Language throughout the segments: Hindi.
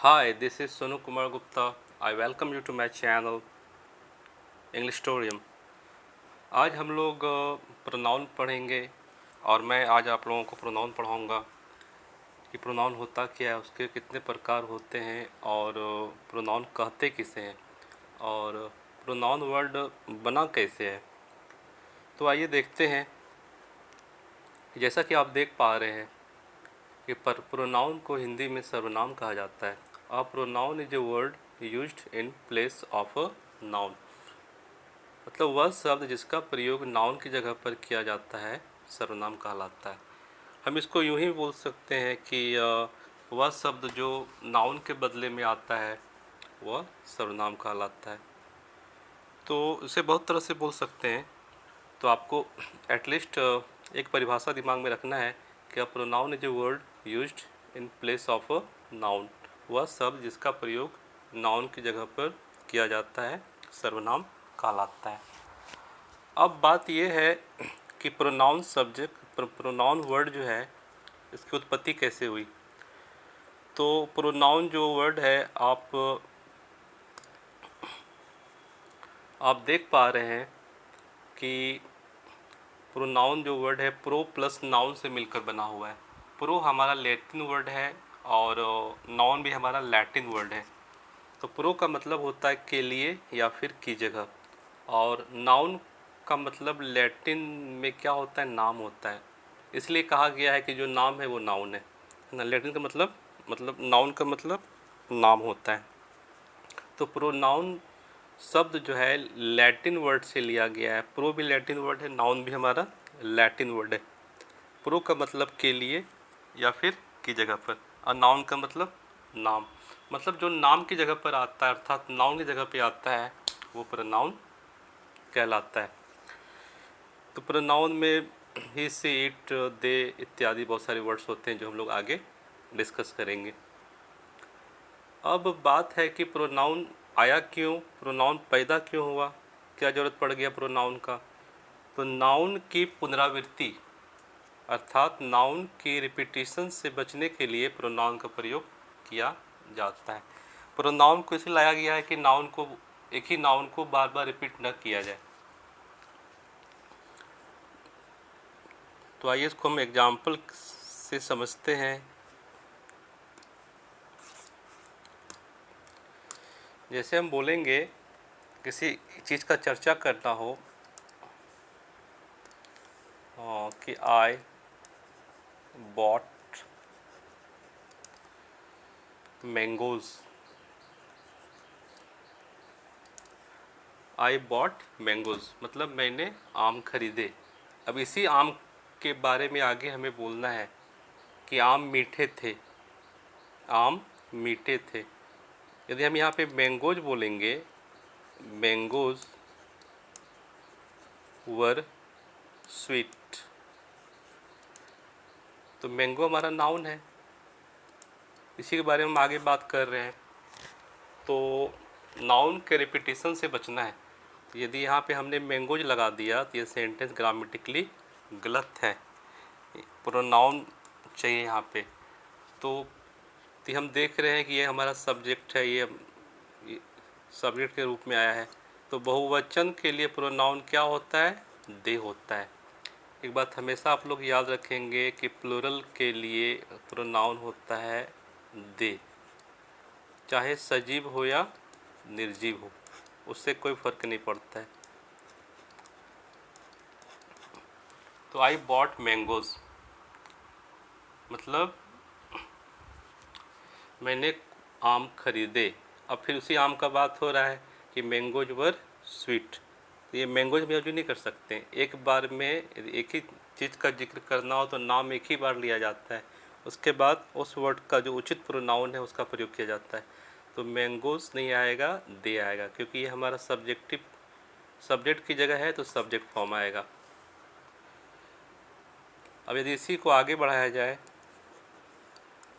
Hi, this is Sonu Kumar Gupta. I welcome you to my channel Englistorium. आज हम लोग प्रोनाउन पढ़ेंगे और मैं आज आप लोगों को प्रोनाउन पढ़ाऊँगा कि प्रोनाउन होता क्या है, उसके कितने प्रकार होते हैं और प्रोनाउन कहते किसे हैं और प्रोनाउन वर्ड बना कैसे है। तो आइए देखते हैं। जैसा कि आप देख पा रहे हैं कि प्रोनाउन को हिंदी में सर्वनाम कहा जाता है। A pronoun is a word used in place of a noun. मतलब वह शब्द जिसका प्रयोग नाउन की जगह पर किया जाता है सर्वनाम कहलाता है। हम इसको यूं ही बोल सकते हैं कि वह शब्द जो नाउन के बदले में आता है वह सर्वनाम कहलाता है। तो इसे बहुत तरह से बोल सकते हैं। तो आपको एटलीस्ट एक परिभाषा दिमाग में रखना है कि a pronoun is a word used in place of a noun. वह शब्द जिसका प्रयोग नाउन की जगह पर किया जाता है सर्वनाम कहलाता है। अब बात यह है कि प्रोनाउन सब्जेक्ट प्रोनाउन वर्ड जो है इसकी उत्पत्ति कैसे हुई। तो प्रोनाउन जो वर्ड है आप देख पा रहे हैं कि प्रोनाउन जो वर्ड है प्रो प्लस नाउन से मिलकर बना हुआ है। प्रो हमारा लैटिन वर्ड है और नाउन भी हमारा लैटिन वर्ड है। तो प्रो का मतलब होता है के लिए या फिर की जगह, और नाउन का मतलब लैटिन में क्या होता है, नाम होता है। इसलिए कहा गया है कि जो नाम है वो नाउन है ना। लैटिन का मतलब नाउन का मतलब नाम होता है। तो प्रोनाउन शब्द जो है लैटिन वर्ड से लिया गया है। प्रो भी लैटिन वर्ड है, नाउन भी हमारा लैटिन वर्ड है। प्रो का मतलब के लिए या फिर की जगह पर, और नाउन का मतलब नाम। मतलब जो नाम की जगह पर आता है अर्थात नाउन की जगह पे आता है वो प्रोनाउन कहलाता है। तो प्रोनाउन में ही, सी, इट, दे इत्यादि बहुत सारे वर्ड्स होते हैं जो हम लोग आगे डिस्कस करेंगे। अब बात है कि प्रोनाउन आया क्यों, प्रोनाउन पैदा क्यों हुआ, क्या ज़रूरत पड़ गया प्रोनाउन का। तो नाउन की पुनरावृत्ति अर्थात नाउन की रिपीटिशन से बचने के लिए प्रोनाउन का प्रयोग किया जाता है। प्रोनाउन को इसलिए लाया गया है कि एक ही नाउन को बार बार रिपीट न किया जाए। तो आइए इसको हम एग्जाम्पल से समझते हैं। जैसे हम बोलेंगे किसी चीज़ का चर्चा करना हो कि I bought mangoes, I bought mangoes मतलब मैंने आम खरीदे। अब इसी आम के बारे में आगे हमें बोलना है कि आम मीठे थे, आम मीठे थे। यदि हम यहाँ पे मैंगोज बोलेंगे, मैंगोज वर स्वीट, तो मैंगो हमारा नाउन है, इसी के बारे में हम आगे बात कर रहे हैं। तो नाउन के रिपीटिशन से बचना है। यदि यहाँ पे हमने मैंगोज लगा दिया तो ये सेंटेंस ग्रामेटिकली गलत है, प्रोनाउन चाहिए यहाँ पे। तो हम देख रहे हैं कि ये हमारा सब्जेक्ट है, ये सब्जेक्ट के रूप में आया है। तो बहुवचन के लिए प्रोनाउन क्या होता है, दे होता है। एक बात हमेशा आप लोग याद रखेंगे कि प्लूरल के लिए प्रोनाउन होता है दे, चाहे सजीव हो या निर्जीव हो, उससे कोई फर्क नहीं पड़ता है। तो आई बॉट मैंगोज मतलब मैंने आम खरीदे। अब फिर उसी आम का बात हो रहा है कि मैंगोज वर स्वीट। तो ये मैंगोज में यूज नहीं कर सकते हैं। एक बार में एक ही चीज़ का जिक्र करना हो तो नाम एक ही बार लिया जाता है, उसके बाद उस वर्ड का जो उचित प्रोनाउन है उसका प्रयोग किया जाता है। तो मैंगोज नहीं आएगा, दे आएगा, क्योंकि ये हमारा सब्जेक्ट की जगह है तो सब्जेक्ट फॉर्म आएगा। अब यदि इसी को आगे बढ़ाया जाए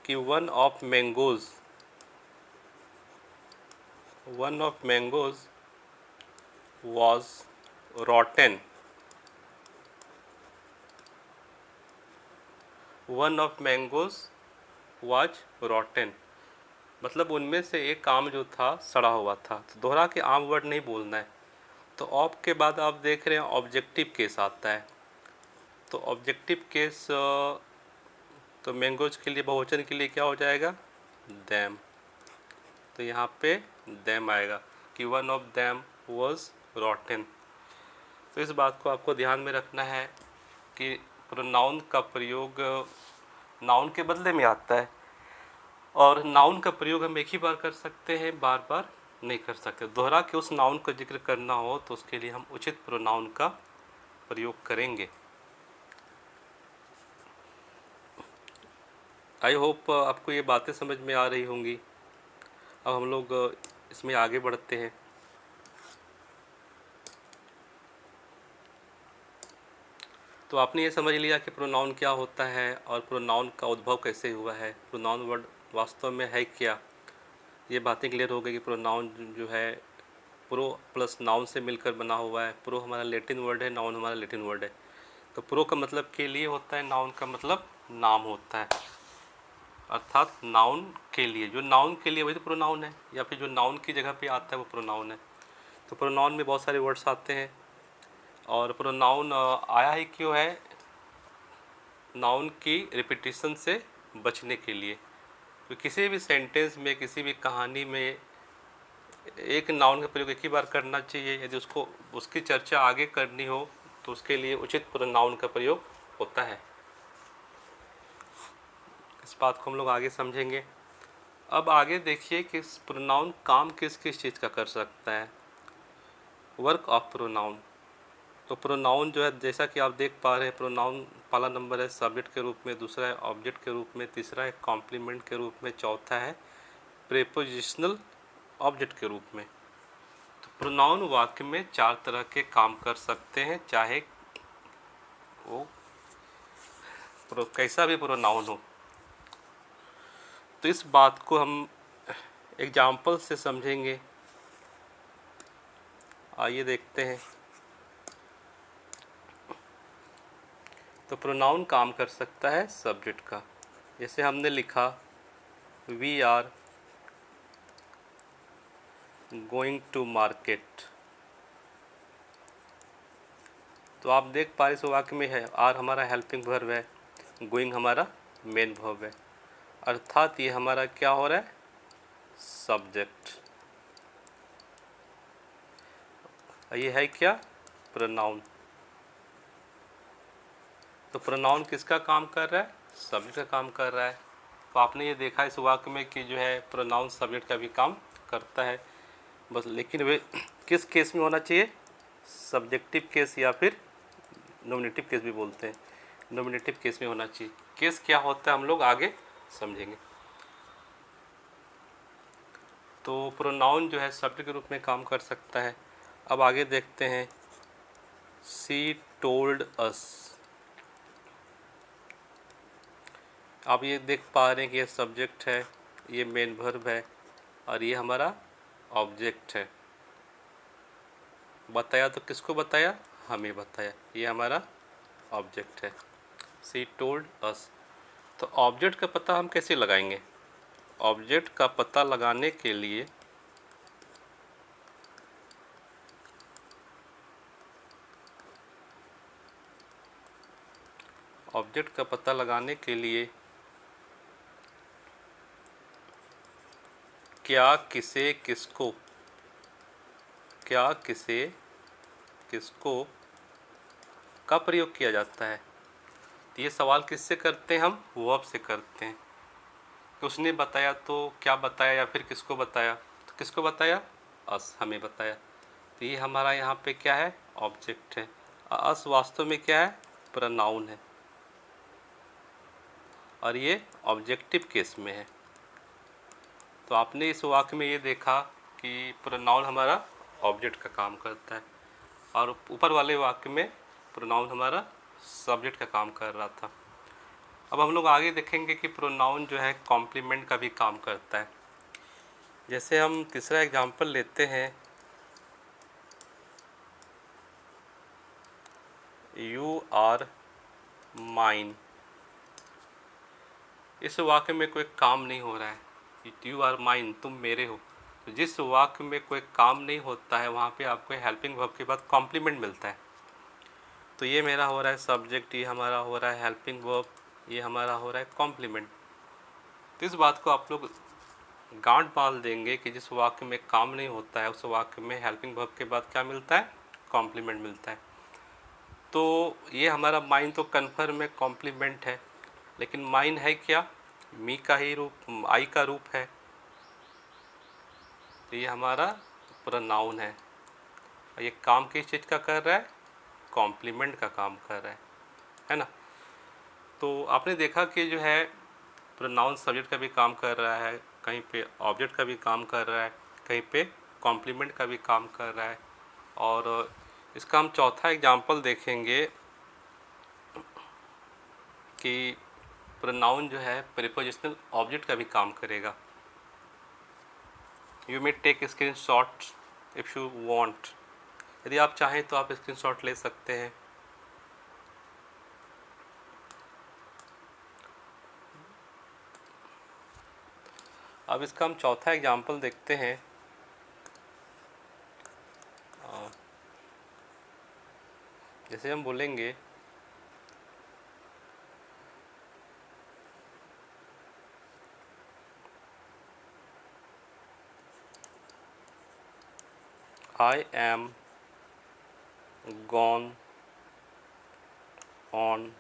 कि one of mangoes was rotten, one of mangoes was rotten, मतलब उनमें से एक आम जो था सड़ा हुआ था, तो दोहरा के आम वर्ड नहीं बोलना है। तो ऑफ के बाद आप देख रहे हैं ऑब्जेक्टिव केस आता है। तो ऑब्जेक्टिव केस तो मैंगोज के लिए बहुवचन के लिए क्या हो जाएगा, दैम। तो यहाँ पे दैम आएगा कि वन ऑफ दैम वॉज रॉटन। तो इस बात को आपको ध्यान में रखना है कि प्रोनाउन का प्रयोग नाउन के बदले में आता है, और नाउन का प्रयोग हम एक ही बार कर सकते हैं, बार बार नहीं कर सकते। दोहरा के उस नाउन का जिक्र करना हो तो उसके लिए हम उचित प्रोनाउन का प्रयोग करेंगे। आई होप आपको ये बातें समझ में आ रही होंगी। अब हम लोग इसमें आगे बढ़ते हैं। तो आपने ये समझ लिया कि प्रोनाउन क्या होता है और प्रोनाउन का उद्भव कैसे हुआ है, प्रोनाउन वर्ड वास्तव में है क्या। ये बातें क्लियर हो गई कि प्रोनाउन जो है प्रो प्लस नाउन से मिलकर बना हुआ है। प्रो हमारा लैटिन वर्ड है, नाउन हमारा लैटिन वर्ड है। तो प्रो का मतलब के लिए होता है, नाउन का मतलब नाम होता है, अर्थात नाउन के लिए। जो नाउन के लिए वही तो प्रोनाउन है, या फिर जो नाउन की जगह पे आता है वो प्रोनाउन है। तो प्रोनाउन में बहुत सारे वर्ड्स आते हैं, और प्रोनाउन आया ही क्यों है, नाउन की रिपीटिशन से बचने के लिए। तो किसी भी सेंटेंस में, किसी भी कहानी में एक नाउन का प्रयोग एक ही बार करना चाहिए। यदि उसको उसकी चर्चा आगे करनी हो तो उसके लिए उचित प्रोनाउन का प्रयोग होता है। इस बात को हम लोग आगे समझेंगे। अब आगे देखिए कि प्रोनाउन काम किस किस चीज़ का कर सकता है। Work of pronoun. तो प्रोनाउन जो है, जैसा कि आप देख पा रहे हैं, प्रोनाउन पहला नंबर है सब्जेक्ट के रूप में, दूसरा है ऑब्जेक्ट के रूप में, तीसरा है कॉम्प्लीमेंट के रूप में, चौथा है प्रेपोजिशनल ऑब्जेक्ट के रूप में। तो प्रोनाउन वाक्य में चार तरह के काम कर सकते हैं, चाहे वो कैसा भी प्रोनाउन हो। तो इस बात को हम एग्जाम्पल से समझेंगे। आइए देखते हैं। तो प्रोनाउन काम कर सकता है सब्जेक्ट का। जैसे हमने लिखा we are going to market. तो आप देख पा रहे इस वाक्य में है, आर हमारा हेल्पिंग वर्ब है, गोइंग हमारा मेन वर्ब है, अर्थात ये हमारा क्या हो रहा है, सब्जेक्ट। ये है क्या, प्रोनाउन। तो प्रोनाउन किसका काम कर रहा है, सब्जेक्ट का काम कर रहा है। तो आपने ये देखा इस वाक्य में कि जो है प्रोनाउन सब्जेक्ट का भी काम करता है, बस लेकिन वे किस केस में होना चाहिए, सब्जेक्टिव केस या फिर नॉमिनेटिव केस भी बोलते हैं, नॉमिनेटिव केस में होना चाहिए। केस क्या होता है हम लोग आगे समझेंगे। तो प्रोनाउन जो है सब्जेक्ट के रूप में काम कर सकता है। अब आगे देखते हैं, सी टोल्ड अस। आप ये देख पा रहे हैं कि ये सब्जेक्ट है, ये मेन वर्ब है, और ये हमारा ऑब्जेक्ट है। बताया तो किसको बताया, हमें बताया, ये हमारा ऑब्जेक्ट है। सी टोल्ड अस। तो ऑब्जेक्ट का पता हम कैसे लगाएंगे, ऑब्जेक्ट का पता लगाने के लिए ऑब्जेक्ट का पता लगाने के लिए क्या किसे किसको, क्या किसे किसको का प्रयोग किया जाता है। तो ये सवाल किससे करते हैं हम, वर्ब से करते हैं। तो उसने बताया तो क्या बताया, या फिर किसको बताया, तो किसको बताया, अस, हमें बताया। तो ये हमारा यहाँ पे क्या है, ऑब्जेक्ट है। अस वास्तव में क्या है, प्रोनाउन है, और ये ऑब्जेक्टिव केस में है। तो आपने इस वाक्य में ये देखा कि प्रोनाउन हमारा ऑब्जेक्ट का काम करता है, और ऊपर वाले वाक्य में प्रोनाउन हमारा सब्जेक्ट का काम कर रहा था। अब हम लोग आगे देखेंगे कि प्रोनाउन जो है कॉम्प्लीमेंट का भी काम करता है। जैसे हम तीसरा एग्जांपल लेते हैं, यू आर माइन। इस वाक्य में कोई काम नहीं हो रहा है, यू आर माइन, तुम मेरे हो। तो जिस वाक्य में कोई काम नहीं होता है वहाँ पे आपको हेल्पिंग वर्ब के बाद कॉम्प्लीमेंट मिलता है। तो ये मेरा हो रहा है सब्जेक्ट, ये हमारा हो रहा है हेल्पिंग वर्ब, ये हमारा हो रहा है कॉम्प्लीमेंट। तो इस बात को आप लोग गांठ बांध देंगे कि जिस वाक्य में काम नहीं होता है उस वाक्य में हेल्पिंग वर्ब के बाद क्या मिलता है, कॉम्प्लीमेंट मिलता है। तो ये हमारा माइन तो कन्फर्म में कॉम्प्लीमेंट है, लेकिन माइन है क्या, मी का ही रूप, आई का रूप है। तो ये हमारा प्रोनाउन है। ये काम किस चीज़ का कर रहा है, कॉम्प्लीमेंट का काम कर रहा है ना। तो आपने देखा कि जो है प्रोनाउन सब्जेक्ट का भी काम कर रहा है, कहीं पे ऑब्जेक्ट का भी काम कर रहा है, कहीं पे कॉम्प्लीमेंट का भी काम कर रहा है। और इसका हम चौथा एग्जांपल देखेंगे कि प्रोनाउन जो है प्रीपोजिशनल ऑब्जेक्ट का भी काम करेगा। You may take screenshot if you want, यदि आप चाहें तो आप स्क्रीनशॉट ले सकते हैं। अब इसका हम चौथा एग्जांपल देखते हैं। जैसे हम बोलेंगे I am gone on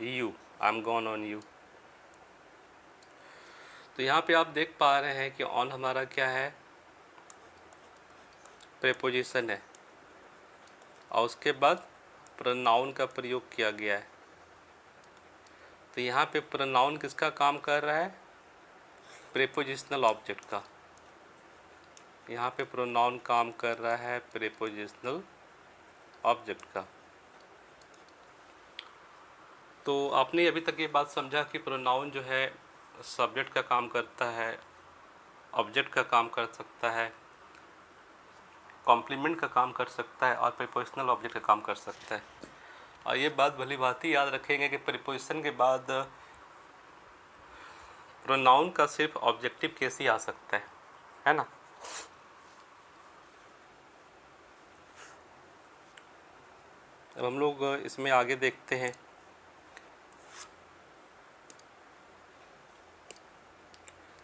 you, I am gone on you. तो यहाँ पे आप देख पा रहे हैं कि ऑन हमारा क्या है, प्रीपोजिशन है, और उसके बाद प्रोनाउन का प्रयोग किया गया है। तो यहाँ पे प्रोनाउन किसका काम कर रहा है, प्रीपोजिशनल ऑब्जेक्ट का। यहाँ पे प्रोनाउन काम कर रहा है प्रीपोजिशनल ऑब्जेक्ट का। तो आपने अभी तक ये बात समझा कि प्रोनाउन जो है सब्जेक्ट का काम करता है, ऑब्जेक्ट का काम कर सकता है, कॉम्प्लीमेंट का काम कर सकता है और प्रीपोजिशनल ऑब्जेक्ट का काम कर सकता है। और ये बात भली बात ही याद रखेंगे कि प्रीपोजिशन के बाद प्रोनाउन का सिर्फ ऑब्जेक्टिव केस ही आ सकता है ना। अब हम लोग इसमें आगे देखते हैं।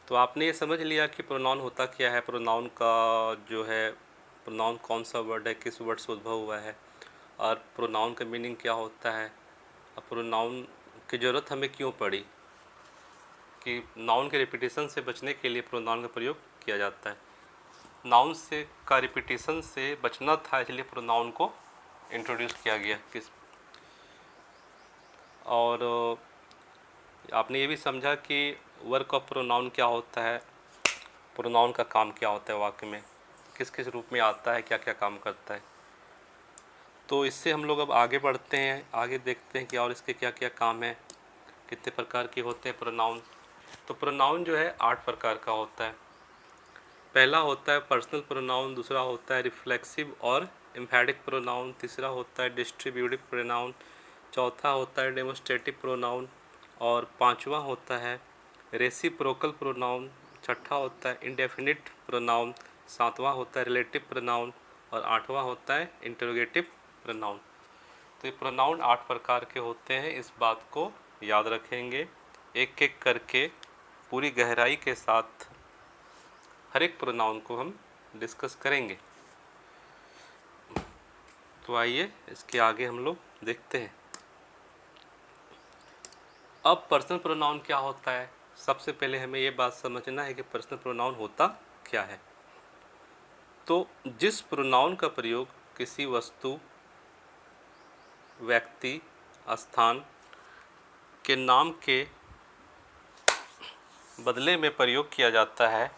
तो आपने ये समझ लिया कि प्रोनाउन होता क्या है, प्रोनाउन का जो है, प्रोनाउन कौन सा वर्ड है, किस वर्ड से उद्भव हुआ है, और प्रोनाउन का मीनिंग क्या होता है, और प्रोनाउन की ज़रूरत हमें क्यों पड़ी, कि नाउन के रिपीटिशन से बचने के लिए प्रोनाउन का प्रयोग किया जाता है। नाउन से का रिपीटिशन से बचना था, इसलिए प्रोनाउन को इंट्रोड्यूस किया गया किस। और आपने ये भी समझा कि वर्क ऑफ प्रोनाउन क्या होता है, प्रोनाउन का काम क्या होता है, वाक्य में किस किस रूप में आता है, क्या क्या काम करता है। तो इससे हम लोग अब आगे बढ़ते हैं, आगे देखते हैं कि और इसके क्या क्या काम है, कितने प्रकार के होते हैं प्रोनाउन। तो प्रोनाउन जो है 8 प्रकार का होता है। पहला होता है पर्सनल प्रोनाउन, दूसरा होता है रिफ्लेक्सिव और एम्फैटिक प्रोनाउन, तीसरा होता है डिस्ट्रीब्यूटिव प्रोनाउन, चौथा होता है डेमोस्ट्रेटिव प्रोनाउन, और पांचवा होता है रेसिप्रोकल प्रोनाउन, छठा होता है इंडेफिनिट प्रोनाउन, सातवां होता है रिलेटिव प्रोनाउन, और आठवां होता है इंटरोगेटिव प्रोनाउन। तो ये प्रोनाउन 8 प्रकार के होते हैं, इस बात को याद रखेंगे। एक एक करके पूरी गहराई के साथ हर एक प्रोनाउन को हम डिस्कस करेंगे। तो आइए इसके आगे हम लोग देखते हैं। अब पर्सनल प्रोनाउन क्या होता है, सबसे पहले हमें ये बात समझना है कि पर्सनल प्रोनाउन होता क्या है। तो जिस प्रोनाउन का प्रयोग किसी वस्तु, व्यक्ति, स्थान के नाम के बदले में प्रयोग किया जाता है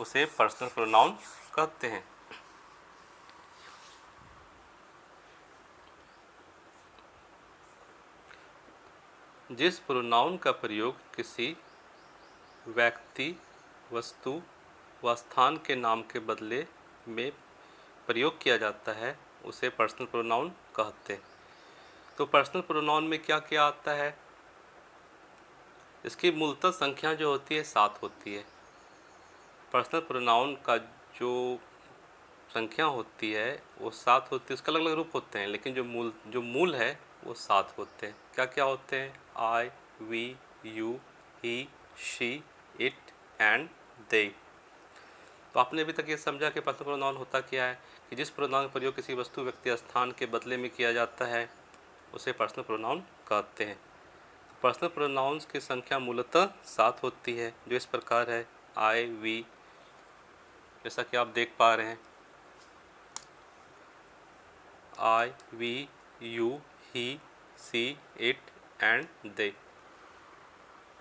उसे पर्सनल प्रोनाउन कहते हैं। जिस प्रोनाउन का प्रयोग किसी व्यक्ति, वस्तु व स्थान के नाम के बदले में प्रयोग किया जाता है उसे पर्सनल प्रोनाउन कहते हैं। तो पर्सनल प्रोनाउन में क्या क्या आता है, इसकी मूलतः संख्या जो होती है 7 होती है। पर्सनल प्रोनाउन का जो संख्या होती है वो 7 होती है। उसके अलग अलग रूप होते हैं, लेकिन जो मूल है वो 7 होते हैं। क्या क्या होते हैं? I, we, you, he, she, it and they. तो आपने अभी तक ये समझा कि पर्सनल प्रोनाउन होता क्या है, कि जिस प्रोनाउन का प्रयोग किसी वस्तु, व्यक्ति, स्थान के बदले में किया जाता है उसे पर्सनल प्रोनाउन कहते हैं। पर्सनल प्रोनाउंस की संख्या मूलतः 7 होती है, जो इस प्रकार है: आई, वी, जैसा कि आप देख पा रहे हैं, I, we, you, he, she, it and they.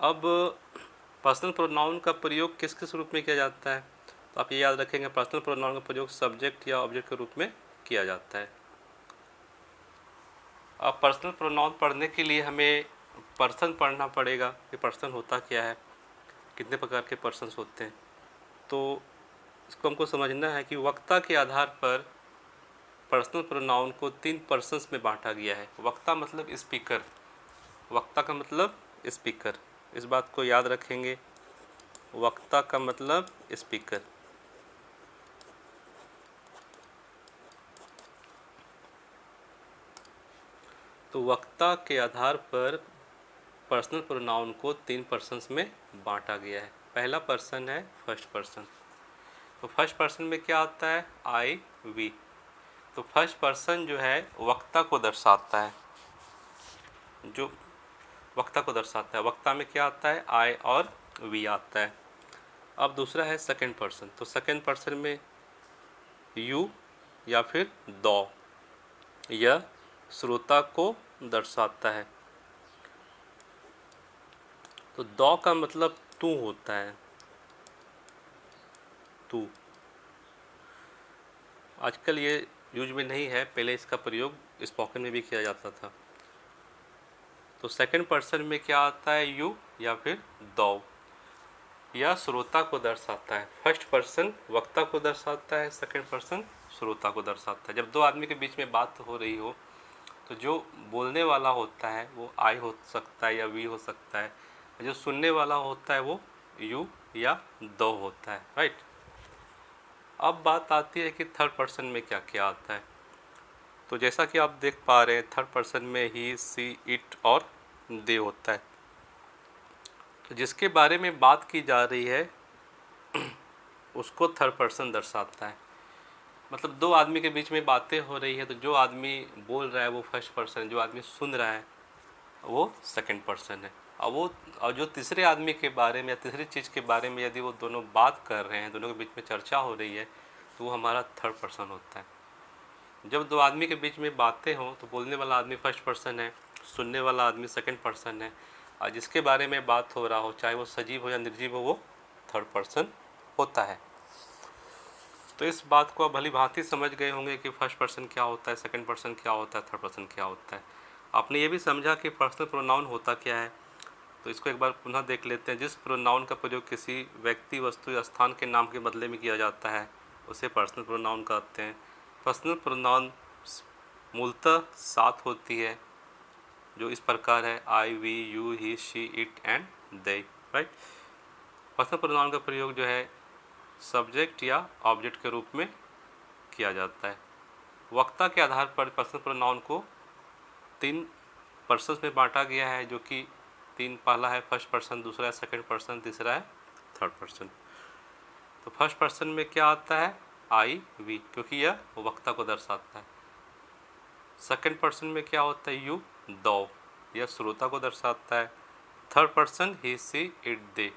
अब पर्सनल प्रोनाउन का प्रयोग किस किस रूप में किया जाता है? तो आप ये याद रखेंगे, पर्सनल प्रोनाउन का प्रयोग सब्जेक्ट या ऑब्जेक्ट के रूप में किया जाता है। अब पर्सनल प्रोनाउन पढ़ने के लिए हमें पर्सन पढ़ना पड़ेगा कि पर्सन होता क्या है, कितने प्रकार के पर्सन्स होते हैं। तो इसको हमको समझना है कि वक्ता के आधार पर पर्सनल प्रोनाउन को 3 पर्सन्स में बांटा गया है। वक्ता मतलब स्पीकर, वक्ता का मतलब स्पीकर, इस बात को याद रखेंगे। वक्ता का मतलब स्पीकर। तो वक्ता के आधार पर पर्सनल प्रोनाउन को 3 पर्सन्स में बांटा गया है। पहला पर्सन है फर्स्ट पर्सन। तो फर्स्ट पर्सन में क्या आता है? I, we. तो फर्स्ट पर्सन जो है वक्ता को दर्शाता है, जो वक्ता को दर्शाता है। वक्ता में क्या आता है? आई और वी आता है। अब दूसरा है सेकंड पर्सन। तो सेकंड पर्सन में यू या फिर दो, यह श्रोता को दर्शाता है। तो दो का मतलब तू होता है, तू। आजकल ये यूज में नहीं है, पहले इसका प्रयोग स्पोकन में भी किया जाता था। तो सेकंड पर्सन में क्या आता है? यू या फिर दो, यह श्रोता को दर्शाता है। फर्स्ट पर्सन वक्ता को दर्शाता है, सेकंड पर्सन श्रोता को दर्शाता है। जब दो आदमी के बीच में बात हो रही हो तो जो बोलने वाला होता है वो आई हो सकता है या वी हो सकता है, जो सुनने वाला होता है वो यू या दो होता है, राइट। अब बात आती है कि थर्ड पर्सन में क्या क्या आता है। तो जैसा कि आप देख पा रहे हैं, थर्ड पर्सन में ही, सी, इट और दे होता है। तो जिसके बारे में बात की जा रही है उसको थर्ड पर्सन दर्शाता है। मतलब दो आदमी के बीच में बातें हो रही है तो जो आदमी बोल रहा है वो फर्स्ट पर्सन है, जो आदमी सुन रहा है वो सेकंड पर्सन है। और जो तीसरे आदमी के बारे में या तीसरी चीज़ के बारे में यदि वो दोनों बात कर रहे हैं, दोनों के बीच में चर्चा हो रही है, तो वो हमारा थर्ड पर्सन होता है। जब दो आदमी के बीच में बातें हों तो बोलने वाला आदमी फर्स्ट पर्सन है, सुनने वाला आदमी सेकंड पर्सन है, और जिसके बारे में बात हो रहा हो, चाहे वो सजीव हो या निर्जीव हो, वो थर्ड पर्सन होता है। तो इस बात को आप भली भांति समझ गए होंगे कि फर्स्ट पर्सन क्या होता है, सेकंड पर्सन क्या होता है, थर्ड पर्सन क्या होता है। आपने ये भी समझा कि पर्सनल प्रोनाउन होता क्या है। तो इसको एक बार पुनः देख लेते हैं। जिस प्रोनाउन का प्रयोग किसी व्यक्ति, वस्तु या स्थान के नाम के बदले में किया जाता है उसे पर्सनल प्रोनाउन कहते हैं। पर्सनल प्रोनाउन मूलतः 7 होती है, जो इस प्रकार है: I, we, you, he, she, it and they, right. Personal pronoun का प्रयोग जो है सब्जेक्ट या ऑब्जेक्ट के रूप में किया जाता है। वक्ता के आधार पर पर्सनल प्रोनाउन को 3 पर्सन्स में बांटा गया है, जो कि 3, पहला है फर्स्ट पर्सन, दूसरा है सेकंड पर्सन, तीसरा है थर्ड पर्सन। तो फर्स्ट पर्सन में क्या आता है? आई, वी, क्योंकि यह वक्ता को दर्शाता है। सेकंड पर्सन में क्या होता है? यू, दो, यह श्रोता को दर्शाता है। Third person he, she, it, they.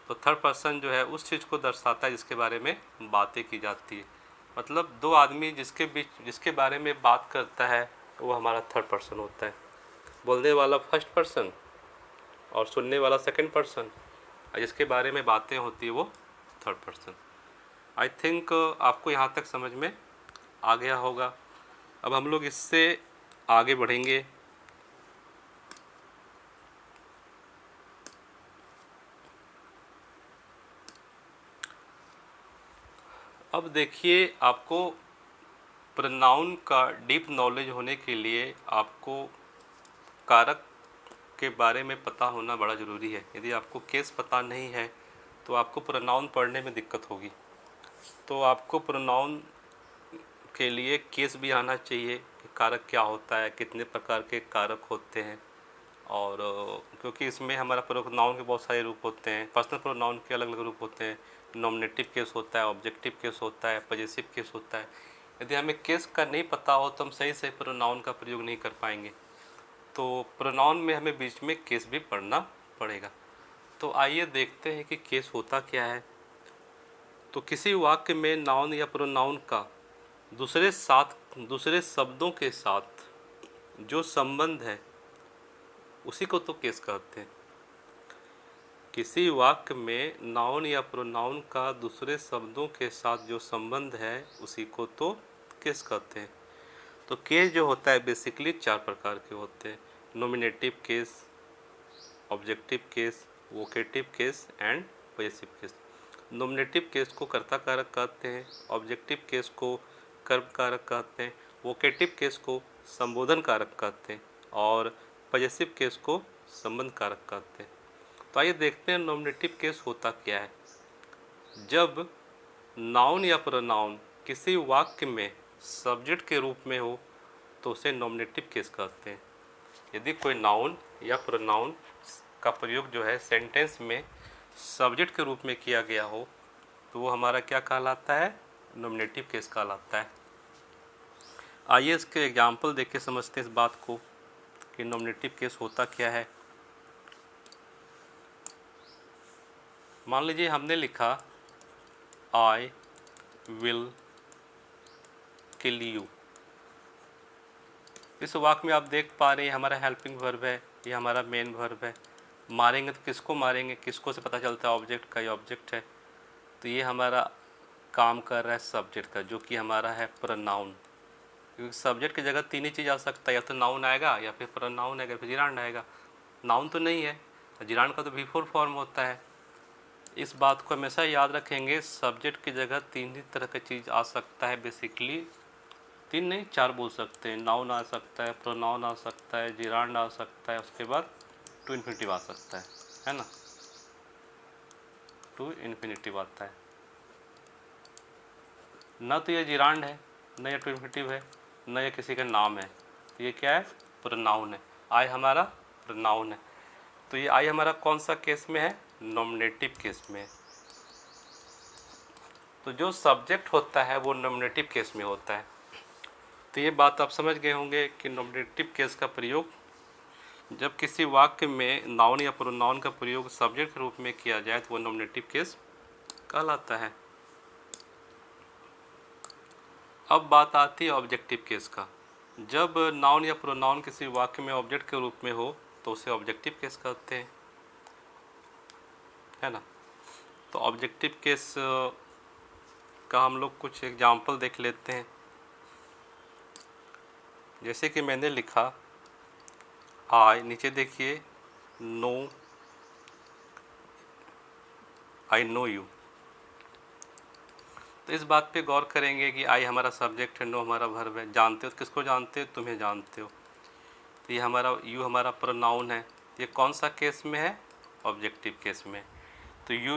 तो थर्ड पर्सन जो है उस चीज़ को दर्शाता है जिसके बारे में बातें की जाती है। मतलब दो आदमी जिसके बारे में बात करता है वो हमारा थर्ड पर्सन होता है। बोलने वाला फर्स्ट पर्सन और सुनने वाला सेकंड पर्सन, और जिसके बारे में बातें होती है वो थर्ड पर्सन। आई थिंक आपको यहाँ तक समझ में आ गया होगा। अब हम लोग इससे आगे बढ़ेंगे। अब देखिए, आपको प्रोनाउन का डीप नॉलेज होने के लिए आपको कारक के बारे में पता होना बड़ा ज़रूरी है। यदि आपको केस पता नहीं है तो आपको प्रोनाउन पढ़ने में दिक्कत होगी। तो आपको प्रोनाउन के लिए केस भी आना चाहिए कि कारक क्या होता है, कितने प्रकार के कारक होते हैं, और क्योंकि इसमें हमारा प्रोनाउन के बहुत सारे रूप होते हैं। पर्सनल प्रोनाउन के अलग अलग रूप होते हैं। नॉमिनेटिव केस होता है, ऑब्जेक्टिव केस होता है, पॉजेसिव केस होता है। यदि हमें केस का नहीं पता हो तो हम सही से प्रोनाउन का प्रयोग नहीं कर पाएंगे। तो प्रोनाउन में हमें बीच में केस भी पढ़ना पड़ेगा। तो आइए देखते हैं कि केस होता क्या है। तो किसी वाक्य में नाउन या प्रोनाउन का दूसरे शब्दों के साथ जो संबंध है उसी को तो केस कहते हैं। किसी वाक्य में नाउन या प्रोनाउन का दूसरे शब्दों के साथ जो संबंध है उसी को तो केस कहते हैं। तो केस जो होता है बेसिकली 4 प्रकार के होते हैं। Nominative case, objective case, vocative case and possessive case. Nominative case को कर्ता कारक कहते हैं, ऑब्जेक्टिव केस को कर्म कारक कहते हैं, वोकेटिव केस को संबोधन कारक कहते हैं और पॉजेसिव केस को संबंध कारक कहते हैं। तो आइए देखते हैं नॉमिनेटिव केस होता क्या है। जब नाउन या प्रोनाउन किसी वाक्य में सब्जेक्ट के रूप में हो तो उसे नॉमिनेटिव केस कहते हैं। यदि कोई नाउन या प्रोनाउन का प्रयोग जो है सेंटेंस में सब्जेक्ट के रूप में किया गया हो तो वो हमारा क्या कहलाता है? नॉमिनेटिव केस कहलाता है। आइए इसके एग्जाम्पल देख के समझते हैं इस बात को कि नॉमिनेटिव केस होता क्या है। मान लीजिए हमने लिखा आई विल किल यू। इस वाक्य में आप देख पा रहे हैं हमारा हेल्पिंग वर्ब है, ये हमारा मेन वर्ब है। मारेंगे तो किसको मारेंगे, किसको से पता चलता है ऑब्जेक्ट का, ये ऑब्जेक्ट है। तो ये हमारा काम कर रहा है सब्जेक्ट का, जो कि हमारा है प्रोनाउन। क्योंकि सब्जेक्ट की जगह 3 ही चीज़ आ सकता है, या तो नाउन आएगा या फिर प्रोनाउन आएगा, फिर जिरांड आएगा। नाउन तो नहीं है, जिरांड का तो बिफोर फॉर्म होता है। इस बात को हमेशा याद रखेंगे, सब्जेक्ट की जगह 3 ही तरह की चीज़ आ सकता है। बेसिकली 3 नहीं 4 बोल सकते हैं। नाउन आ सकता है, प्रोनाउन आ सकता है, जिरांड आ सकता है, उसके बाद टू इन्फिनिटिव आ सकता है ना। टू इन्फिनिटिव आता है। न तो ये जिरांड है, न ये टू इन्फिनिटिव है, न ये किसी का नाम है। तो ये क्या है? प्रोनाउन है। आई हमारा प्रोनाउन है। तो ये आई हमारा कौन सा केस में है? नॉमिनेटिव केस में। तो जो सब्जेक्ट होता है वो नॉमिनेटिव केस में होता है। तो ये बात आप समझ गए होंगे कि नॉमिनेटिव केस का प्रयोग जब किसी वाक्य में नाउन या प्रोनाउन का प्रयोग सब्जेक्ट के रूप में किया जाए तो वो नॉमिनेटिव केस कहलाता है। अब बात आती है ऑब्जेक्टिव केस का। जब नाउन या प्रोनाउन किसी वाक्य में ऑब्जेक्ट के रूप में हो तो उसे ऑब्जेक्टिव केस कहते हैं, है ना। तो ऑब्जेक्टिव केस का हम लोग कुछ एग्जाम्पल देख लेते हैं। जैसे कि मैंने लिखा आई, नीचे देखिए नो, आई नो यू। तो इस बात पे गौर करेंगे कि आई हमारा सब्जेक्ट है, नो हमारा वर्ब है। जानते हो किसको जानते हो? तुम्हें जानते हो। तो ये हमारा यू हमारा प्रोनाउन है। ये कौन सा केस में है? ऑब्जेक्टिव केस में। तो यू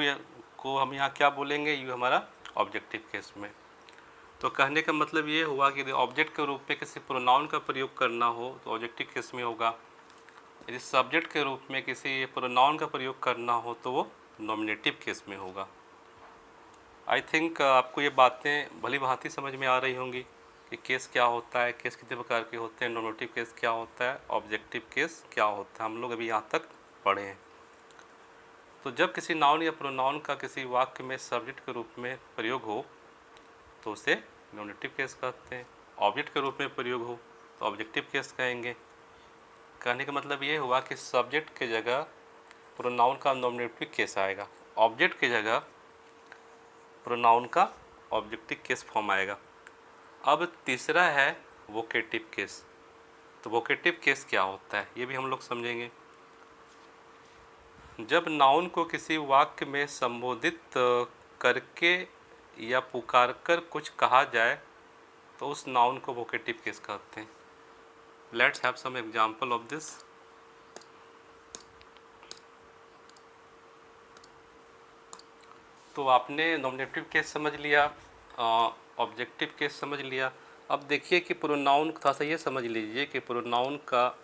को हम यहाँ क्या बोलेंगे? यू हमारा ऑब्जेक्टिव केस में। तो कहने का मतलब ये हुआ कि यदि ऑब्जेक्ट के रूप में किसी प्रोनाउन का प्रयोग करना हो तो ऑब्जेक्टिव केस में होगा। यदि सब्जेक्ट के रूप में किसी प्रोनाउन का प्रयोग करना हो तो वो नॉमिनेटिव केस में होगा। आई थिंक आपको ये बातें भली भांति समझ में आ रही होंगी कि केस क्या होता है, केस कितने प्रकार के होते हैं, नॉमिनेटिव केस क्या होता है, ऑब्जेक्टिव केस क्या होता है। हम लोग अभी यहाँ तक पढ़े हैं। तो जब किसी नाउन या प्रोनाउन का किसी वाक्य में सब्जेक्ट के रूप में प्रयोग हो तो उसे नॉमिनेटिव केस कहते हैं। ऑब्जेक्ट के रूप में प्रयोग हो तो ऑब्जेक्टिव केस कहेंगे। कहने का मतलब ये हुआ कि सब्जेक्ट की जगह प्रोनाउन का नॉमिनेटिव केस आएगा, ऑब्जेक्ट की जगह प्रोनाउन का ऑब्जेक्टिव केस फॉर्म आएगा। अब तीसरा है वोकेटिव केस। तो वोकेटिव केस क्या होता है ये भी हम लोग समझेंगे। जब नाउन को किसी वाक्य में संबोधित करके या पुकारकर कुछ कहा जाए तो उस नाउन को वोकेटिव केस कहते हैं। Let's have some example of this. तो आपने नॉमिनेटिव केस समझ लिया, ऑब्जेक्टिव केस समझ लिया। अब देखिए कि प्रोनाउन, थोड़ा सा ये समझ लीजिए कि प्रोनाउन का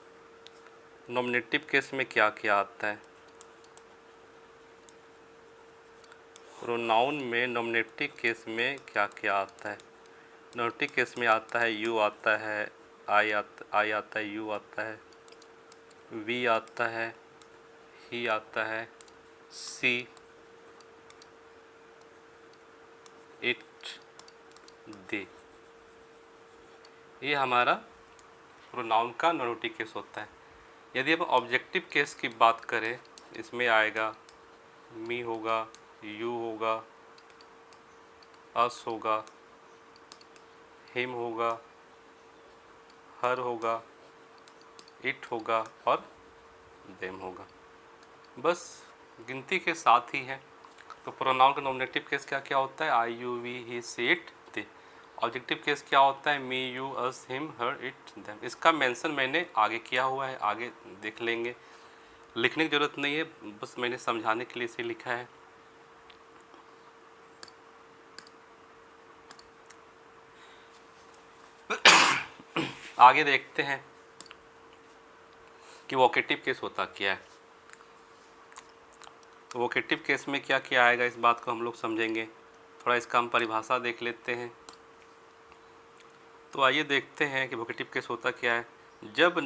नॉमिनेटिव केस में क्या क्या आता है। प्रोनाउन में नॉमिनेटिव केस में क्या क्या आता है। नॉमिनेटिव केस में आता है यू आता है, आई आता है, यू आता है, वी आता है, ही आता है, सी, इट, दे। ये हमारा प्रोनाउन का नॉमिनेटिव केस होता है। यदि अब ऑब्जेक्टिव केस की बात करें, इसमें आएगा मी होगा, यू होगा, अस होगा, हिम होगा, हर होगा, इट होगा और देम होगा। बस गिनती के साथ ही है। तो प्रोनाउन का नॉमिनेटिव केस क्या क्या होता है, I, you, we, he, she, it, they. Objective case क्या होता है, me, you, us, him, her, it, them. इसका मेंशन मैंने आगे किया हुआ है, आगे देख लेंगे, लिखने की ज़रूरत नहीं है, बस मैंने समझाने के लिए इसे लिखा है। आगे देखते हैं कि वोकेटिव केस होता क्या है। तो वोकेटिव केस में क्या क्या आएगा, इस बात को हम लोग समझेंगे। थोड़ा इसका हम परिभाषा देख लेते हैं। तो आइए देखते हैं कि वोकेटिव केस होता क्या है। जब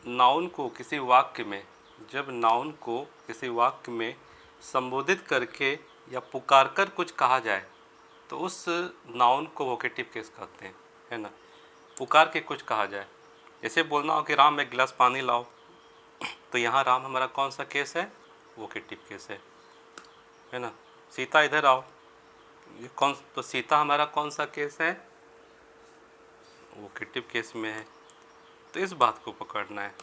नाउन को किसी वाक्य में, जब नाउन को किसी वाक्य में संबोधित करके या पुकारकर कुछ कहा जाए तो उस नाउन को वोकेटिव केस कहते हैं, है ना। पुकार के कुछ कहा जाए, जैसे बोलना हो कि राम एक गिलास पानी लाओ, तो यहाँ राम हमारा कौन सा केस है, वोकेटिव केस है ना। सीता इधर आओ, ये कौन, तो सीता हमारा कौन सा केस है, वोकेटिव केस में है। तो इस बात को पकड़ना है।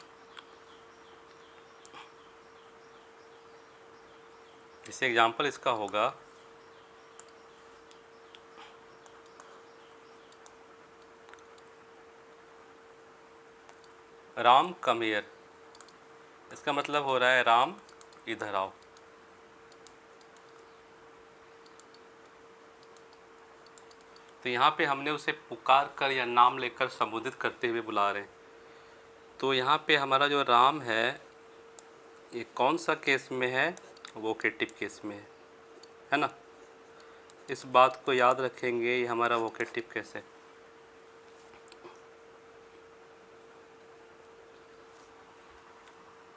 जैसे एग्जाम्पल इसका होगा, राम कम हियर, इसका मतलब हो रहा है राम इधर आओ। तो यहाँ पे हमने उसे पुकार कर या नाम लेकर संबोधित करते हुए बुला रहे हैं। तो यहाँ पे हमारा जो राम है ये कौन सा केस में है, वोकेटिव केस में है ना। इस बात को याद रखेंगे, ये हमारा वोकेटिव केस है।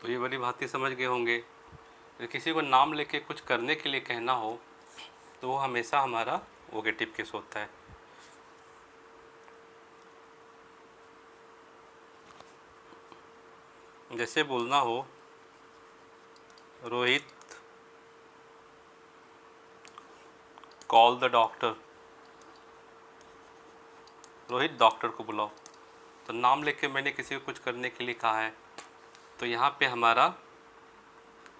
तो ये बड़ी भांति समझ गए होंगे। तो किसी को नाम लेके कुछ करने के लिए कहना हो तो वो हमेशा हमारा वोकेटिव केस होता है। जैसे बोलना हो Rohit call the doctor, Rohit doctor को बुलाओ। तो नाम लेके मैंने किसी को कुछ करने के लिए कहा है, तो यहाँ पे हमारा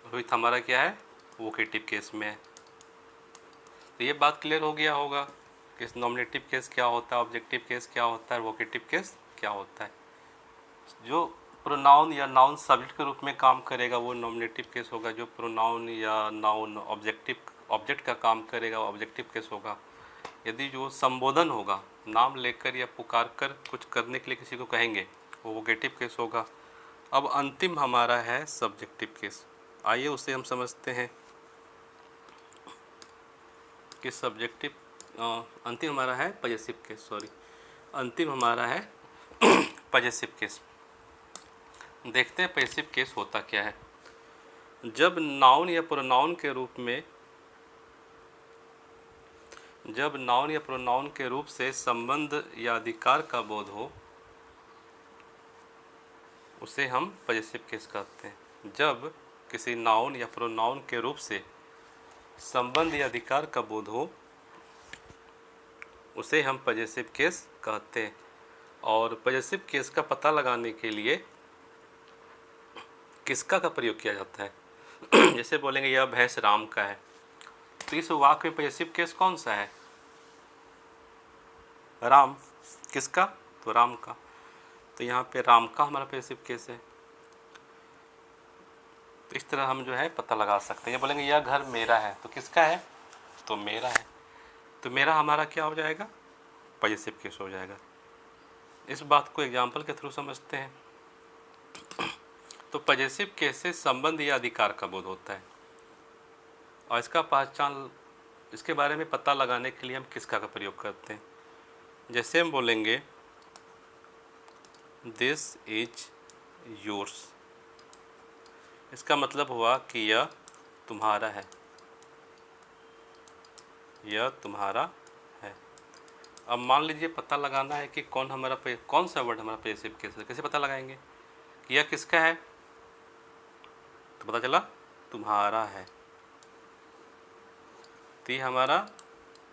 रोहित हमारा क्या है, वोकेटिव केस में है। तो ये बात क्लियर हो गया होगा कि नॉमिनेटिव केस क्या होता है, ऑब्जेक्टिव केस क्या होता है, वोकेटिव केस क्या होता है। जो प्रोनाउन या नाउन सब्जेक्ट के रूप में काम करेगा वो नॉमिनेटिव केस होगा। जो प्रोनाउन या नाउन ऑब्जेक्ट का काम करेगा वो ऑब्जेक्टिव केस होगा। यदि जो संबोधन होगा, नाम लेकर या पुकार कर कुछ करने के लिए किसी को कहेंगे, वो वोकेटिव केस होगा। अब अंतिम हमारा है सब्जेक्टिव केस। आइए उसे हम समझते हैं कि अंतिम हमारा है पजेसिव केस, अंतिम हमारा है पजेसिव केस। देखते हैं पजेसिव केस होता क्या है। जब नाउन या प्रोनाउन के रूप में, जब नाउन या प्रोनाउन के रूप से संबंध या अधिकार का बोध हो उसे हम पजेसिव केस कहते हैं। जब किसी नाउन या प्रोनाउन के रूप से संबंध या अधिकार का बोध हो उसे हम पजेसिव केस कहते हैं। और पजेसिव केस का पता लगाने के लिए किसका का प्रयोग किया जाता है। जैसे बोलेंगे यह भैंस राम का है, तो इस वाक्य में पजेसिव केस कौन सा है, राम। किसका, तो राम का। तो यहाँ पे राम का हमारा पजेसिव केस है। तो इस तरह हम जो है पता लगा सकते हैं। बोलेंगे यह घर मेरा है, तो किसका है, तो मेरा है, तो मेरा हमारा क्या हो जाएगा, पॉजिटिव केस हो जाएगा। इस बात को एग्जाम्पल के थ्रू समझते हैं। तो पॉजिटिव केस से संबंध या अधिकार का बोध होता है, और इसका पहचान, इसके बारे में पता लगाने के लिए हम किसका का प्रयोग करते हैं। जैसे हम बोलेंगे दिस इज योर्स, इसका मतलब हुआ कि यह तुम्हारा है, यह तुम्हारा है। अब मान लीजिए पता लगाना है कि कौन सा वर्ड हमारा पॉजिटिव केस है। कैसे पता लगाएंगे कि यह किसका है, तो पता चला तुम्हारा है, तो ये हमारा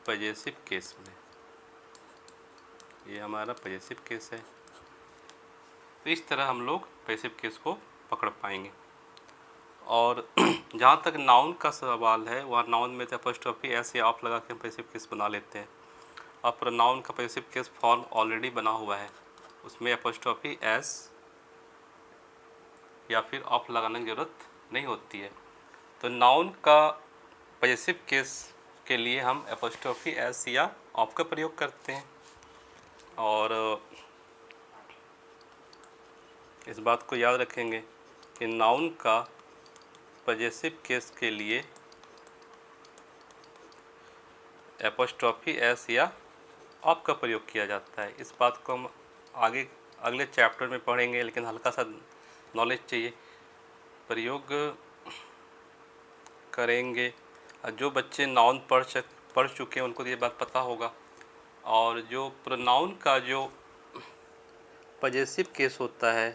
पॉजिटिव केस में, ये हमारा पॉजिटिव केस है। तो इस तरह हम लोग पॉजिटिव केस को पकड़ पाएंगे। और जहाँ तक नाउन का सवाल है, वह नाउन में तो एपोस्ट्रोफी एस या ऑफ लगा के हम पॉजिटिव केस बना लेते हैं, और प्रोनाउन का पॉजिटिव केस फॉर्म ऑलरेडी बना हुआ है, उसमें एपोस्ट्रोफी एस या फिर ऑफ लगाने की ज़रूरत नहीं होती है। तो नाउन का पॉजिटिव केस के लिए हम एपोस्ट्रोफी एस या ऑफ का प्रयोग करते हैं। और इस बात को याद रखेंगे कि नाउन का पॉजिटिव केस के लिए एपोस्ट्रोफी एस या ऑफ का प्रयोग किया जाता है। इस बात को हम आगे अगले चैप्टर में पढ़ेंगे, लेकिन हल्का सा नॉलेज चाहिए, प्रयोग करेंगे। जो बच्चे नाउन पढ़ चुके हैं उनको तो ये बात पता होगा। और जो प्रोनाउन का जो पॉजिटिव केस होता है,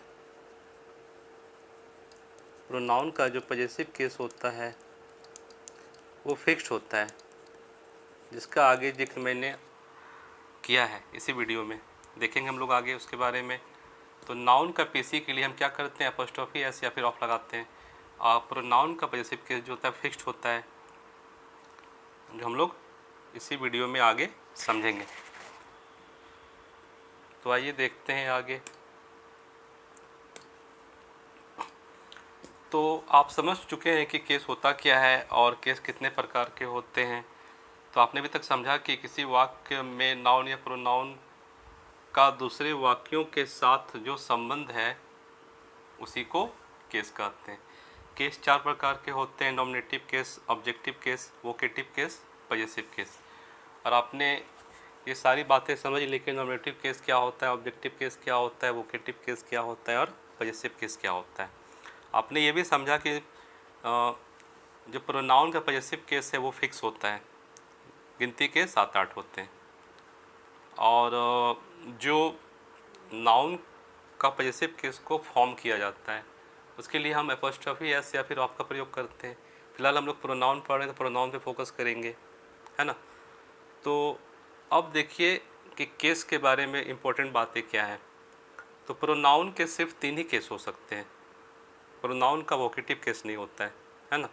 प्रोनाउन का जो पॉजिटिव केस होता है वो फिक्स्ड होता है, जिसका आगे जिक्र मैंने किया है इसी वीडियो में, देखेंगे हम लोग आगे उसके बारे में। तो नाउन का पीसी के लिए हम क्या करते हैं, एपोस्ट्रोफी एस या फिर ऑफ लगाते हैं। और प्रोनाउन का पॉजिटिव केस जो होता है फिक्स्ड होता है, जो हम लोग इसी वीडियो में आगे समझेंगे। तो आइए देखते हैं आगे। तो आप समझ चुके हैं कि केस होता क्या है और केस कितने प्रकार के होते हैं। तो आपने अभी तक समझा कि किसी वाक्य में नाउन या प्रोनाउन का दूसरे वाक्यों के साथ जो संबंध है उसी को केस कहते हैं। केस 4 प्रकार के होते हैं, nominative case, objective case, vocative case, positive case. और आपने ये सारी बातें समझ ली कि नॉमिनेटिव केस क्या होता है, ऑब्जेक्टिव केस क्या होता है, वोकेटिव केस क्या होता है और पॉजिटिव केस क्या होता है। आपने ये भी समझा कि जो प्रोनाउन का पॉजिटिव केस है वो फिक्स होता है, गिनती के 7-8 होते हैं। और जो नाउन का पॉजिटिव केस को फॉर्म किया जाता है उसके लिए हम एपोस्ट्रोफी एस या फिर ऑफ का प्रयोग करते हैं। फिलहाल हम लोग प्रोनाउन पढ़ रहे हैं तो प्रोनाउन पे फोकस करेंगे, है ना। तो अब देखिए कि केस के बारे में इम्पोर्टेंट बातें क्या हैं। तो प्रोनाउन के सिर्फ 3 ही केस हो सकते हैं, प्रोनाउन का वोकेटिव केस नहीं होता है ना।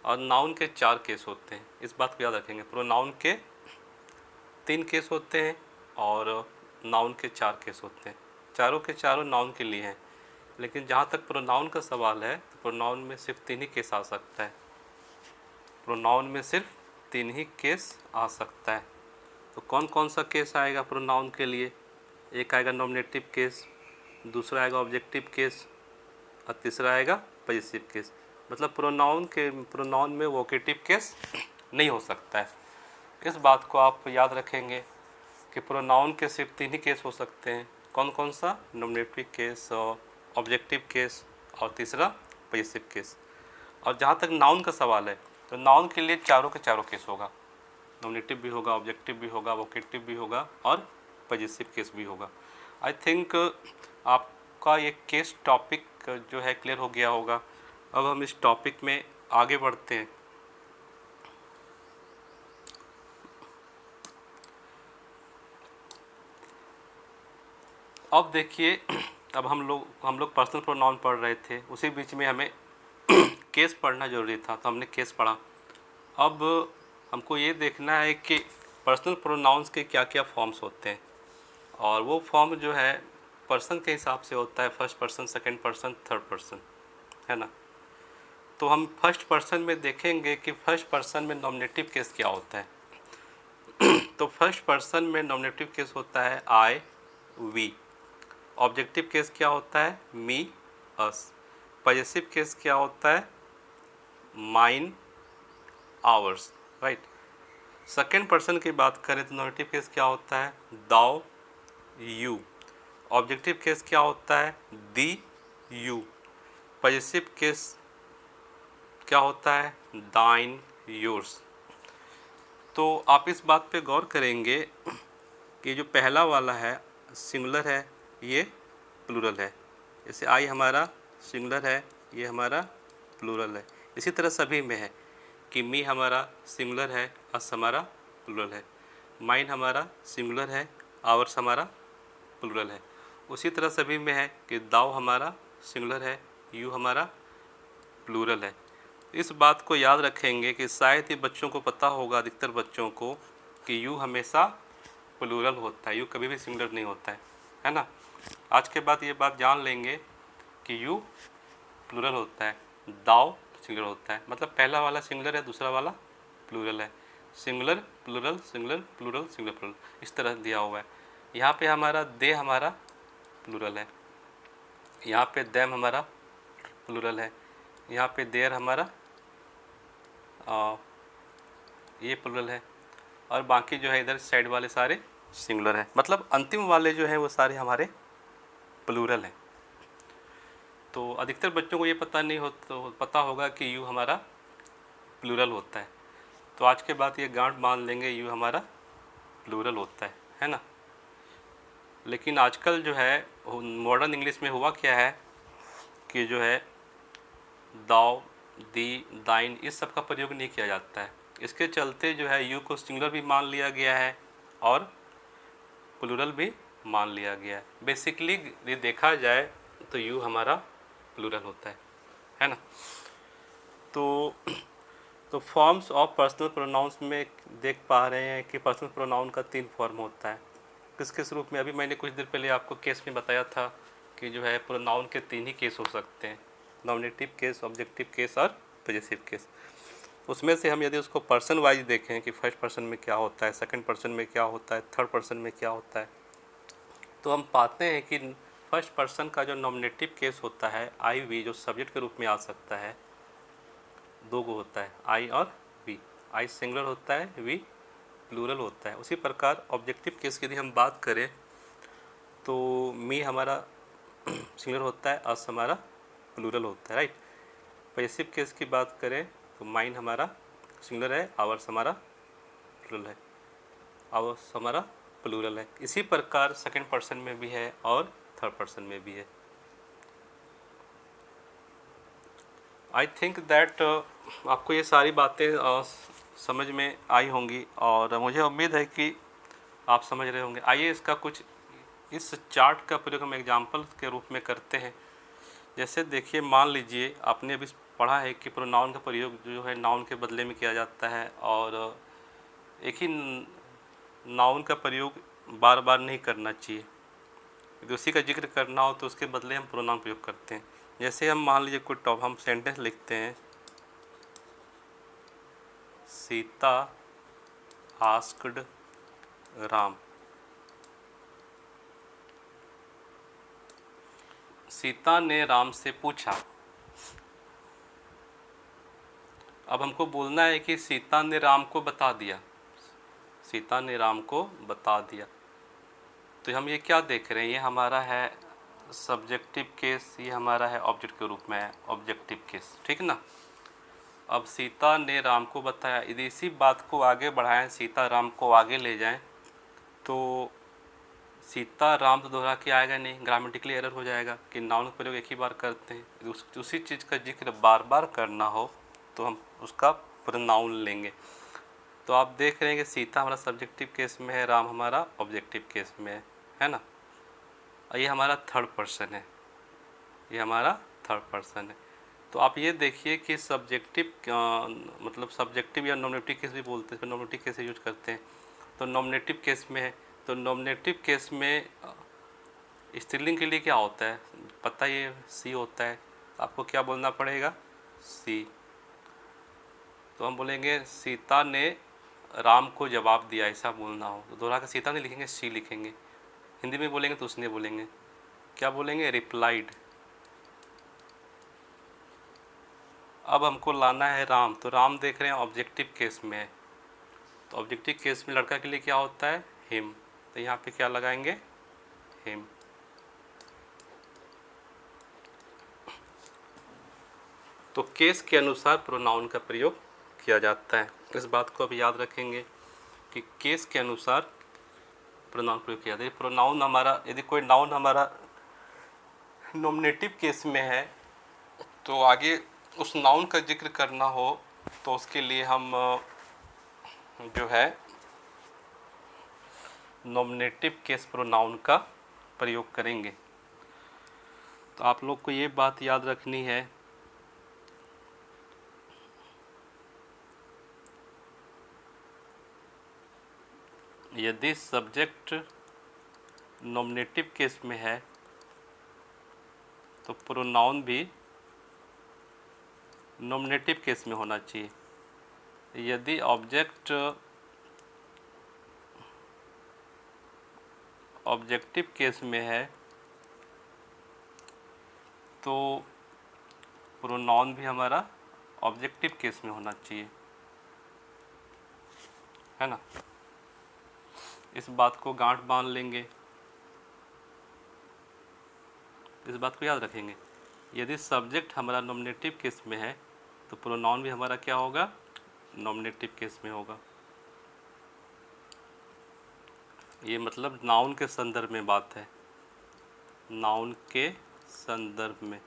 और नाउन के 4 केस होते हैं, इस बात को याद रखेंगे। प्रोनाउन के 3 केस होते हैं और नाउन के 4 केस होते हैं। चारों के चारों नाउन के लिए हैं, लेकिन जहाँ तक प्रोनाउन का सवाल है तो प्रोनाउन में सिर्फ 3 ही केस आ सकता है, प्रोनाउन में सिर्फ 3 ही केस आ सकता है। तो कौन कौन सा केस आएगा प्रोनाउन के लिए? एक आएगा नॉमिनेटिव केस, दूसरा आएगा ऑब्जेक्टिव केस और तीसरा आएगा पॉजिटिव केस। मतलब प्रोनाउन में वोकेटिव केस नहीं हो सकता है। इस बात को आप याद रखेंगे कि प्रोनाउन के सिर्फ 3 ही केस हो सकते हैं। कौन कौन सा? नॉमिनेटिव केस, ऑब्जेक्टिव केस और तीसरा पॉजिटिव केस। और जहाँ तक नाउन का सवाल है तो नाउन के लिए चारों के चारों केस होगा, नॉमिनेटिव भी होगा, ऑब्जेक्टिव भी होगा, वोकेटिव भी होगा और पॉजिटिव केस भी होगा। आई थिंक आपका ये केस टॉपिक जो है क्लियर हो गया होगा। अब हम इस टॉपिक में आगे बढ़ते हैं। अब देखिए, अब हम लोग पर्सनल प्रोनाउन पढ़ रहे थे, उसी बीच में हमें केस पढ़ना ज़रूरी था, तो हमने केस पढ़ा। अब हमको ये देखना है कि पर्सनल प्रोनाउंस के क्या क्या फॉर्म्स होते हैं, और वो फॉर्म जो है पर्सन के हिसाब से होता है, first person, second person, third person, है ना। तो हम फर्स्ट पर्सन में देखेंगे कि फर्स्ट पर्सन में नॉमिनेटिव केस क्या होता है। तो फर्स्ट पर्सन में नॉमिनेटिव केस होता है आई वी। ऑब्जेक्टिव केस क्या होता है मी अस। पॉजेसिव केस क्या होता है mine hours, right. Second person की बात करें तो नॉमिनेटिव केस क्या होता है दाओ यू। ऑब्जेक्टिव केस क्या होता है दी यू। पॉजेसिव केस क्या होता है दाइन योर्स। तो आप इस बात पे गौर करेंगे कि जो पहला वाला है सिंगुलर है, ये प्लूरल है। जैसे आई हमारा सिंगुलर है, ये हमारा प्लूरल है। इसी तरह सभी में है कि मी हमारा सिंगुलर है, अस हमारा प्लूरल है। माइन हमारा सिंगुलर है, आवर्स हमारा प्लूरल है। उसी तरह सभी में है कि दाव हमारा सिंगुलर है, यू हमारा प्लूरल है। इस बात को याद रखेंगे कि शायद ही बच्चों को पता होगा, अधिकतर बच्चों को, कि यू हमेशा प्लूरल होता है, यू कभी भी सिंगुलर नहीं होता है ना। आज के बाद ये बात जान लेंगे कि यू प्लूरल होता है, दाव सिंगुलर होता है। मतलब पहला वाला सिंगुलर है, दूसरा वाला प्लूरल है। Singular plural singular plural singular plural, इस तरह दिया हुआ है। यहाँ पे हमारा दे हमारा प्लूरल है, यहाँ पे देम हमारा प्लूरल है, यहाँ पे देर हमारा ये प्लूरल है, और बाकी जो है इधर साइड वाले सारे सिंगुलर है। मतलब अंतिम वाले जो हैं वो सारे हमारे प्लूरल हैं। तो अधिकतर बच्चों को ये पता नहीं हो, तो पता होगा कि यू हमारा प्लूरल होता है। तो आज के बाद ये गांठ मान लेंगे यू हमारा प्लूरल होता है ना। लेकिन आजकल जो है मॉडर्न इंग्लिश में हुआ क्या है कि जो है दाव दी दाइन इस सब का प्रयोग नहीं किया जाता है। इसके चलते जो है यू को सिंगुलर भी मान लिया गया है और प्लूरल भी मान लिया गया है। बेसिकली ये देखा जाए तो यू हमारा प्लूरल होता है ना। तो फॉर्म्स ऑफ पर्सनल प्रोनाउंस में देख पा रहे हैं कि पर्सनल प्रोनाउन का 3 फॉर्म होता है। किस किस रूप में, अभी मैंने कुछ देर पहले आपको केस में बताया था कि जो है प्रोनाउन के 3 ही केस हो सकते हैं, नॉमिनेटिव केस, ऑब्जेक्टिव केस और पॉजेसिव केस। उसमें से हम यदि उसको पर्सन वाइज देखें कि फर्स्ट पर्सन में क्या होता है, सेकंड पर्सन में क्या होता है, थर्ड पर्सन में क्या होता है, तो हम पाते हैं कि फर्स्ट पर्सन का जो नॉमिनेटिव केस होता है आई वी, जो सब्जेक्ट के रूप में आ सकता है, 2 गो होता है आई और वी। आई सिंगुलर होता है, वी प्लूरल होता है। उसी प्रकार ऑब्जेक्टिव केस की यदि हम बात करें तो मी हमारा सिंगुलर होता है, अस हमारा प्लूरल होता है, राइट। पॉजेसिव केस की बात करें तो माइन हमारा सिंगुलर है, आवर्स हमारा प्लूरल है, आवर्स हमारा प्लूरल है। इसी प्रकार सेकंड पर्सन में भी है और थर्ड पर्सन में भी है। आई थिंक दैट आपको ये सारी बातें समझ में आई होंगी और मुझे उम्मीद है कि आप समझ रहे होंगे। आइए इसका कुछ इस चार्ट का प्रयोग हम एग्जाम्पल के रूप में करते हैं। जैसे देखिए, मान लीजिए आपने अभी पढ़ा है कि प्रोनाउन का प्रयोग जो है नाउन के बदले में किया जाता है और एक ही नाउन का प्रयोग बार बार नहीं करना चाहिए। यदि उसी का जिक्र करना हो तो उसके बदले हम प्रोनाउन प्रयोग करते हैं। जैसे हम मान लीजिए कोई हम सेंटेंस लिखते हैं, सीता आस्क्ड राम। सीता ने राम से पूछा। अब हमको बोलना है कि सीता ने राम को बता दिया, सीता ने राम को बता दिया। तो हम ये क्या देख रहे हैं, ये हमारा है सब्जेक्टिव केस, ये हमारा है ऑब्जेक्ट के रूप में है ऑब्जेक्टिव केस, ठीक ना। अब सीता ने राम को बताया, यदि इसी बात को आगे बढ़ाएं, सीता राम को आगे ले जाएं, तो सीता राम तो दोहरा के आएगा नहीं, ग्रामेटिकली एरर हो जाएगा कि नाउन का प्रयोग एक ही बार करते हैं। उसी चीज़ का जिक्र बार बार करना हो तो हम उसका प्रोनाउन लेंगे। तो आप देख रहे हैं कि सीता हमारा सब्जेक्टिव केस में है, राम हमारा ऑब्जेक्टिव केस में है ना। और ये हमारा थर्ड पर्सन है, ये हमारा थर्ड पर्सन है। तो आप ये देखिए कि सब्जेक्टिव मतलब सब्जेक्टिव या नॉमिनेटिव केस भी बोलते हैं, नॉमिनेटिव केस यूज करते हैं। तो नॉमिनेटिव केस में है, तो नॉमिनेटिव केस में स्त्रीलिंग के लिए क्या होता है, पता ये सी होता है, आपको क्या बोलना पड़ेगा, सी। तो हम बोलेंगे सीता ने राम को जवाब दिया, ऐसा बोलना हो तो दोहरा के सीता नहीं लिखेंगे, सी लिखेंगे। हिंदी में बोलेंगे तो उसने बोलेंगे, क्या बोलेंगे, रिप्लाइड। अब हमको लाना है राम, तो राम देख रहे हैं ऑब्जेक्टिव केस में है, तो ऑब्जेक्टिव केस में लड़का के लिए क्या होता है, हिम, तो यहाँ पे क्या लगाएंगे, हिम। तो केस के अनुसार प्रोनाउन का प्रयोग किया जाता है, इस बात को अब याद रखेंगे कि केस के अनुसार प्रोनाउन प्रयोग किया जाता है। प्रोनाउन हमारा, यदि कोई नाउन हमारा नॉमिनेटिव केस में है तो आगे उस नाउन का जिक्र करना हो तो उसके लिए हम जो है नॉमिनेटिव केस प्रोनाउन का प्रयोग करेंगे। तो आप लोग को ये बात याद रखनी है यदि सब्जेक्ट नॉमिनेटिव केस में है तो प्रोनाउन भी नॉमिनेटिव केस में होना चाहिए। यदि ऑब्जेक्ट ऑब्जेक्टिव केस में है तो प्रोनाउन भी हमारा ऑब्जेक्टिव केस में होना चाहिए, है ना। इस बात को गांठ बांध लेंगे, इस बात को याद रखेंगे। यदि सब्जेक्ट हमारा नॉमिनेटिव केस में है तो प्रोनाउन भी हमारा क्या होगा, नॉमिनेटिव केस में होगा। ये मतलब नाउन के संदर्भ में बात है, नाउन के संदर्भ में।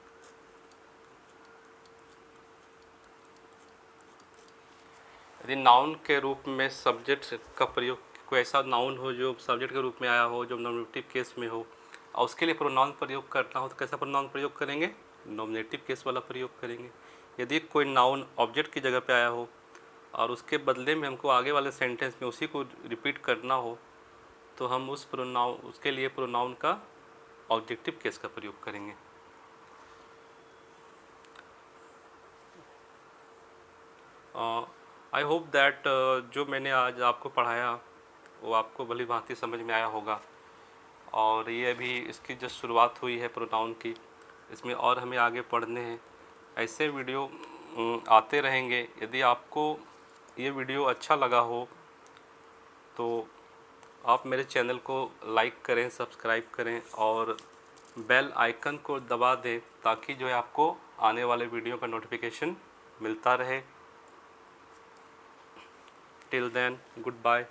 यदि नाउन के रूप में सब्जेक्ट का प्रयोग, कोई ऐसा नाउन हो जो सब्जेक्ट के रूप में आया हो, जो नॉमिनेटिव केस में हो, और उसके लिए प्रोनाउन प्रयोग करना हो तो कैसा प्रोनाउन प्रयोग करेंगे, नॉमिनेटिव केस वाला प्रयोग करेंगे। यदि कोई नाउन ऑब्जेक्ट की जगह पे आया हो और उसके बदले में हमको आगे वाले सेंटेंस में उसी को रिपीट करना हो तो हम उस प्रोनाउन, उसके लिए प्रोनाउन का ऑब्जेक्टिव केस का प्रयोग करेंगे। आई होप दैट जो मैंने आज आपको पढ़ाया वो आपको भली भांति समझ में आया होगा। और ये अभी इसकी जो शुरुआत हुई है प्रोनाउन की, इसमें और हमें आगे पढ़ने हैं। ऐसे वीडियो आते रहेंगे। यदि आपको ये वीडियो अच्छा लगा हो तो आप मेरे चैनल को लाइक करें, सब्सक्राइब करें और बेल आइकन को दबा दें ताकि जो है आपको आने वाले वीडियो का नोटिफिकेशन मिलता रहे। Till then, goodbye.